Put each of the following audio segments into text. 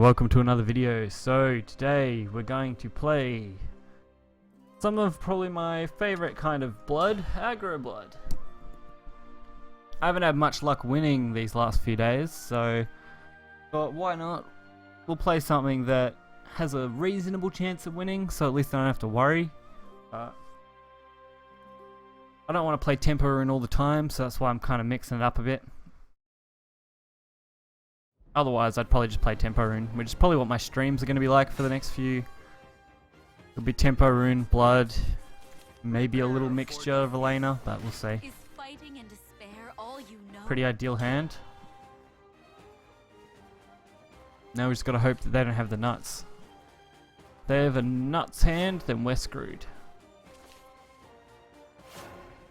welcome to another video. So today we're going to play some of probably my favorite kind of blood, aggro blood. I haven't had much luck winning these last few days, so but why not? We'll play something that has a reasonable chance of winning, so at least I don't have to worry. I don't want to play Tempo Rune all the time, so that's why I'm kind of mixing it up a bit. Otherwise, I'd probably just play Tempo Rune, which is probably what my streams are going to be like for the next few. It'll be Tempo Rune, Blood, maybe a little mixture of Elena, but we'll see. Pretty ideal hand. Now we just got to hope that they don't have the nuts. If they have a nuts hand, then we're screwed.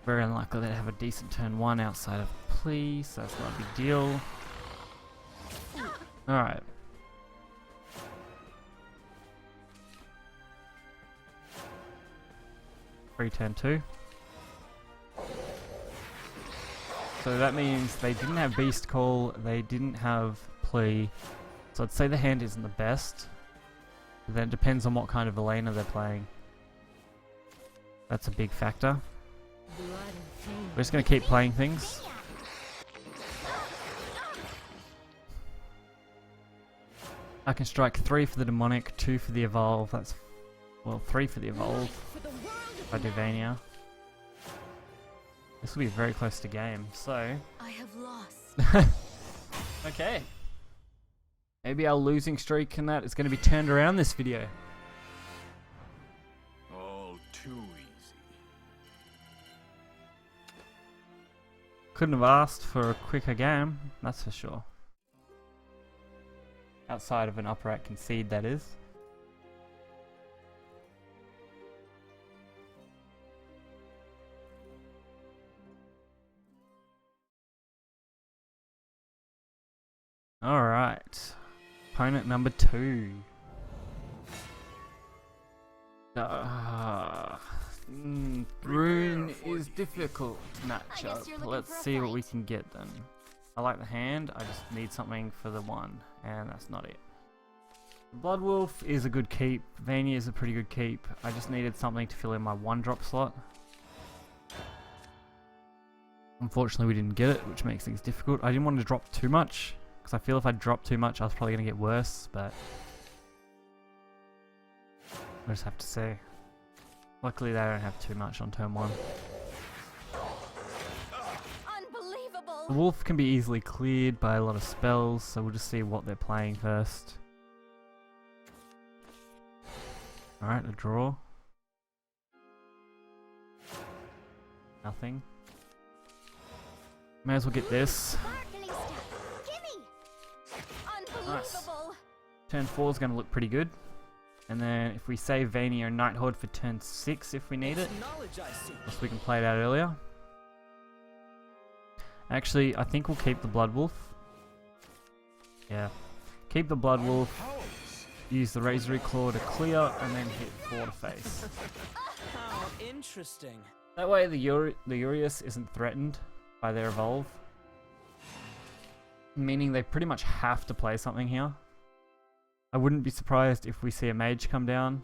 Very unlikely they'd have a decent turn 1 outside of plea, so that's not a big deal. Alright. Free turn 2. So that means they didn't have Beast Call, they didn't have Plea. So I'd say the hand isn't the best. But then it depends on what kind of Elena they're playing. That's a big factor. We're just going to keep playing things. I can strike 3 for the Demonic, 2 for the Evolve. That's, well, 3 for the Evolve. If I do Vania. This will be very close to game, so... I have lost. Okay. Maybe our losing streak in that is going to be turned around this video. All too easy. Couldn't have asked for a quicker game, that's for sure. Outside of an upright concede, that is. Alright. Opponent number 2. Rune is difficult to match up. Let's see what we can get then. I like the hand, I just need something for the 1, and that's not it. Blood Wolf is a good keep, Vania is a pretty good keep. I just needed something to fill in my 1-drop slot. Unfortunately we didn't get it, which makes things difficult. I didn't want to drop too much, because I feel if I drop too much I was probably going to get worse, but... we'll just have to see. Luckily they don't have too much on turn 1. The wolf can be easily cleared by a lot of spells, so we'll just see what they're playing first. Alright, a draw. Nothing. May as well get this. Nice. Turn 4 is going to look pretty good. And then if we save Vania and Nighthorde for turn 6 if we need it. So we can play it out earlier. Actually, I think we'll keep the Blood Wolf. Yeah. Keep the Blood Wolf. Use the Razor Claw to clear, and then hit 4 to face. How interesting. That way the Urius isn't threatened by their Evolve. Meaning they pretty much have to play something here. I wouldn't be surprised if we see a Mage come down.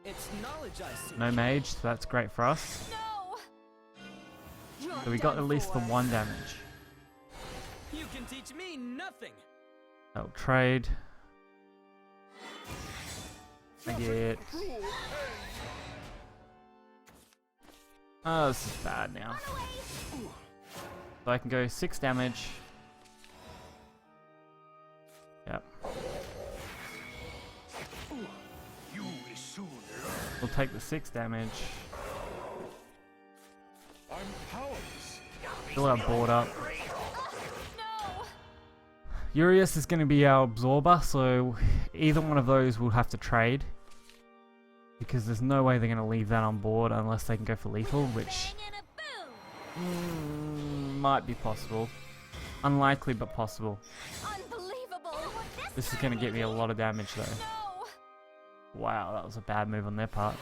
It's knowledge I see. No Mage, so that's great for us. No. So we got at least the 1 damage. You can teach me nothing. That'll trade. I get... oh, this is bad now. So I can go 6 damage. Yep. We'll take the 6 damage. Fill our board up. Urius is going to be our absorber, so either one of those will have to trade. Because there's no way they're going to leave that on board unless they can go for lethal, which might be possible. Unlikely, but possible. This is going to get me a lot of damage though. Wow, that was a bad move on their part.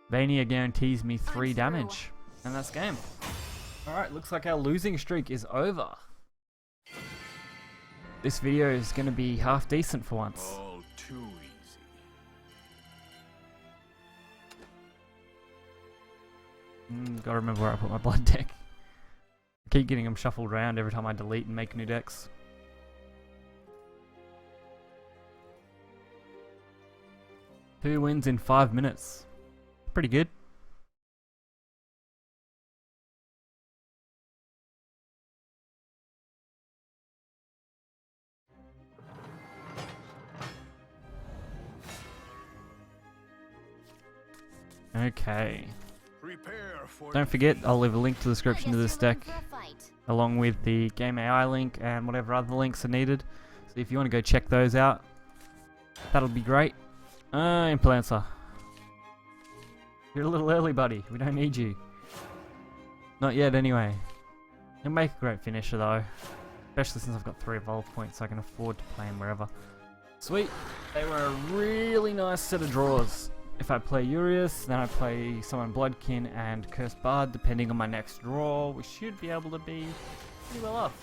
Vania guarantees me 3 damage, and that's game. Alright, looks like our losing streak is over. This video is going to be half decent for once. All too easy. Gotta remember where I put my blood deck. I keep getting them shuffled around every time I delete and make new decks. Two wins in 5 minutes. Pretty good. Okay. Prepare for Don't forget, I'll leave a link to the description to this deck, along with the GameAI link and whatever other links are needed. So if you want to go check those out, that'll be great. Implanter. You're a little early, buddy. We don't need you. Not yet, anyway. He'll make a great finisher, though. Especially since I've got 3 evolve points, so I can afford to play him wherever. Sweet. They were a really nice set of draws. If I play Urius, then I play Summon Bloodkin and Cursed Bard, depending on my next draw. We should be able to be pretty well off.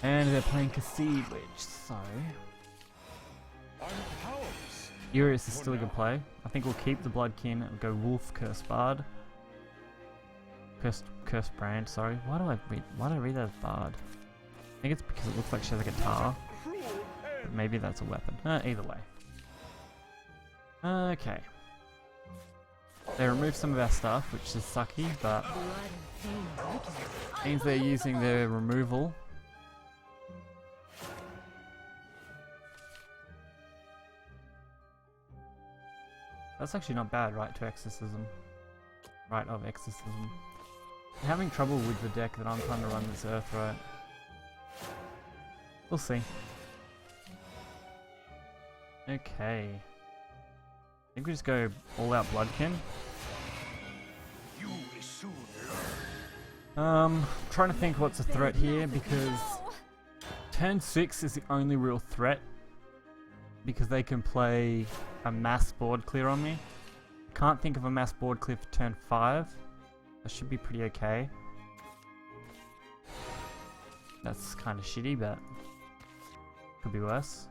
And they're playing Cassidy, so... Urius is still a good play. I think we'll keep the Bloodkin and go Wolf, Cursed Bard. Cursed Brand, sorry. Why do I read that as Bard? I think it's because it looks like she has a guitar. But maybe that's a weapon. Either way. Okay. They removed some of our stuff, which is sucky, but means they're using their removal. That's actually not bad, right to exorcism. Right of exorcism. I'm having trouble with the deck that I'm trying to run this Earth right. We'll see. Okay. I think we just go all out Bloodkin. You will soon learn. Trying to think what's a threat here because turn 6 is the only real threat because they can play a mass board clear on me. Can't think of a mass board clear for turn 5. That should be pretty okay. That's kind of shitty, but could be worse.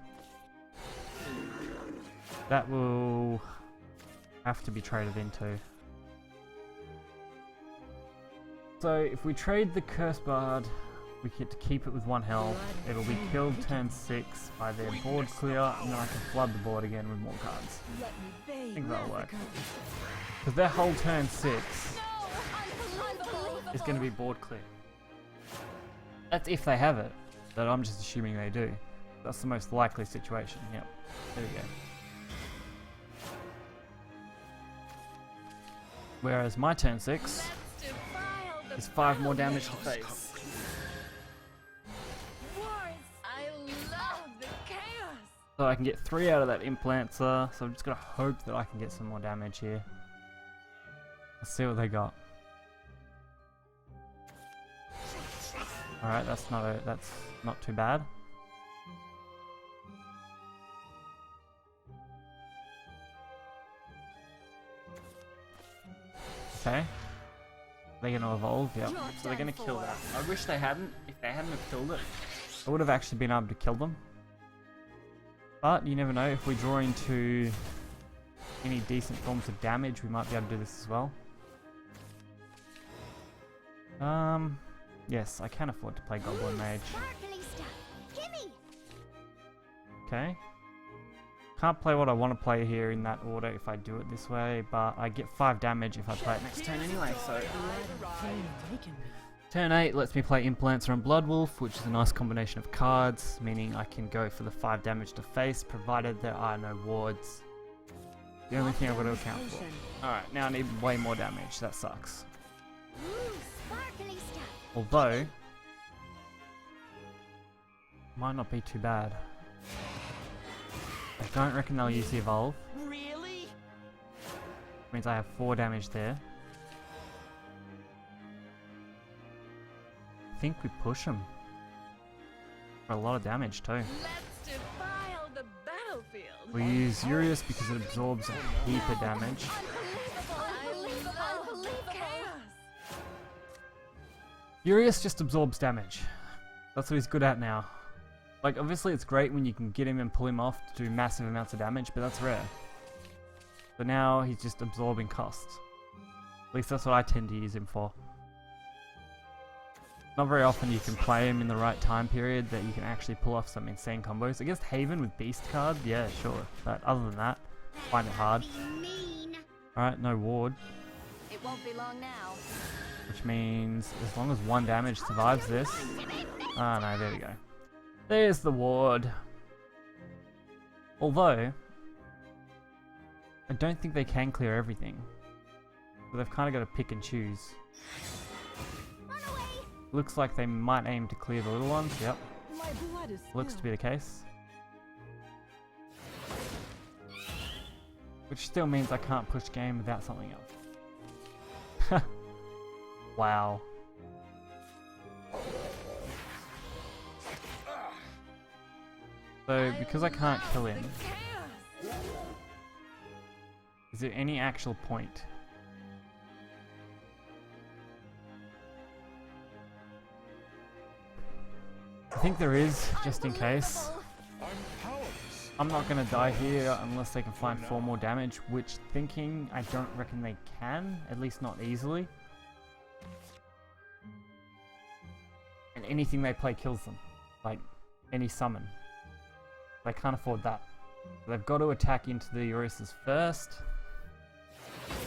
That will have to be traded into. So if we trade the Curse Bard, we get to keep it with 1 health. It'll be killed turn 6 by their board clear, and then I can flood the board again with more cards. I think that'll work. Because their whole turn 6 is going to be board clear. That's if they have it, but I'm just assuming they do. That's the most likely situation. Yep. There we go. Whereas my turn 6 is 5 more damage to face. So I can get 3 out of that Implanter, so I'm just gonna hope that I can get some more damage here. Let's see what they got. Alright, that's not too bad. Okay. They're gonna evolve, yep. So they're gonna kill that. I wish they hadn't. If they hadn't have killed it, I would have actually been able to kill them. But you never know, if we draw into any decent forms of damage, we might be able to do this as well. Yes, I can afford to play Goblin Mage. Okay. Can't play what I want to play here in that order if I do it this way, but I get 5 damage if I play it next turn anyway, so... Turn 8 lets me play Implanter and Bloodwolf, which is a nice combination of cards, meaning I can go for the 5 damage to face, provided there are no wards. The only thing I've got to account for. Alright, now I need way more damage, that sucks. Although, might not be too bad. I don't reckon they'll use the evolve. Really? Means I have 4 damage there. I think we push them for a lot of damage too. Let's defile the battlefield. We use Urius because it absorbs a heap of damage. Urius just absorbs damage. That's what he's good at now. Like, obviously it's great when you can get him and pull him off to do massive amounts of damage, but that's rare. But now he's just absorbing costs. At least that's what I tend to use him for. Not very often you can play him in the right time period that you can actually pull off some insane combos. Against Haven with Beast card, yeah, sure. But other than that, I find it hard. Alright, no ward. It won't be long now. Which means as long as 1 damage survives this... Ah, no, there we go. There's the ward. Although, I don't think they can clear everything. So they've kind of got to pick and choose. Looks like they might aim to clear the little ones. Yep. My blood is Looks to be the case. Which still means I can't push game without something else. Wow. So, because I can't kill him, is there any actual point? I think there is, just in case. I'm powerless. I'm not going to die here unless they can find 4 more damage, which thinking I don't reckon they can, at least not easily. And anything they play kills them, like any summon. They can't afford that. So they've got to attack into the Eurysis first.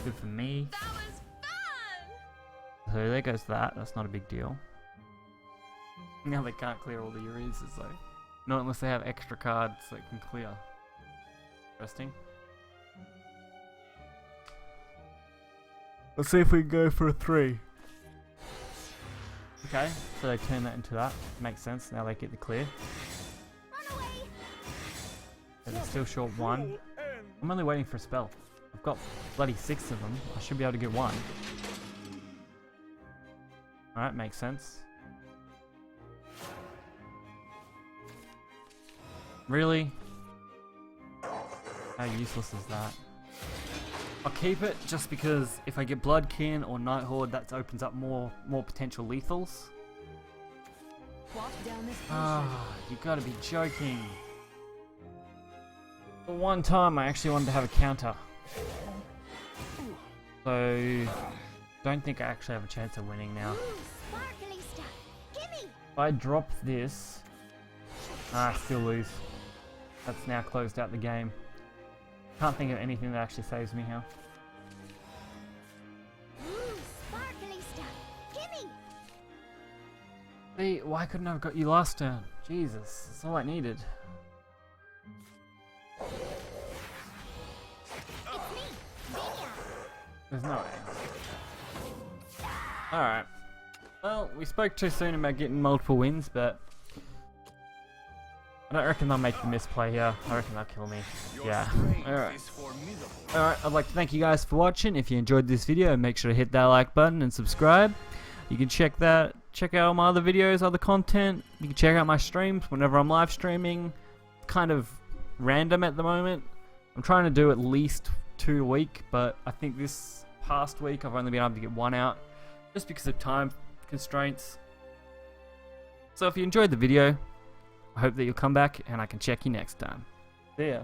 Good for me. That was fun! So there goes that, that's not a big deal. Now they can't clear all the Eurysis though. Not unless they have extra cards that can clear. Interesting. Let's see if we can go for a 3. Okay, so they turn that into that. Makes sense, now they get the clear. But they're still short 1. I'm only waiting for a spell. I've got bloody 6 of them. I should be able to get 1. Alright, makes sense. Really? How useless is that? I'll keep it just because if I get Bloodkin or Night Horde, that opens up more potential lethals. Walk down this Ah, you gotta be joking. For one time I actually wanted to have a counter. So, don't think I actually have a chance of winning now. If I drop this, I still lose. That's now closed out the game. Can't think of anything that actually saves me here. See, why couldn't I have got you last turn? Jesus, that's all I needed. There's no way. Alright. Well, we spoke too soon about getting multiple wins, but I don't reckon they'll make the misplay here. I reckon they'll kill me. Yeah. Alright. Alright, I'd like to thank you guys for watching. If you enjoyed this video, make sure to hit that like button and subscribe. You can check out my other videos, other content. You can check out my streams whenever I'm live streaming. Kind of random at the moment. I'm trying to do at least 2 a week, but I think this past week I've only been able to get 1 out just because of time constraints. So if you enjoyed the video, I hope that you'll come back and I can check you next time. See ya.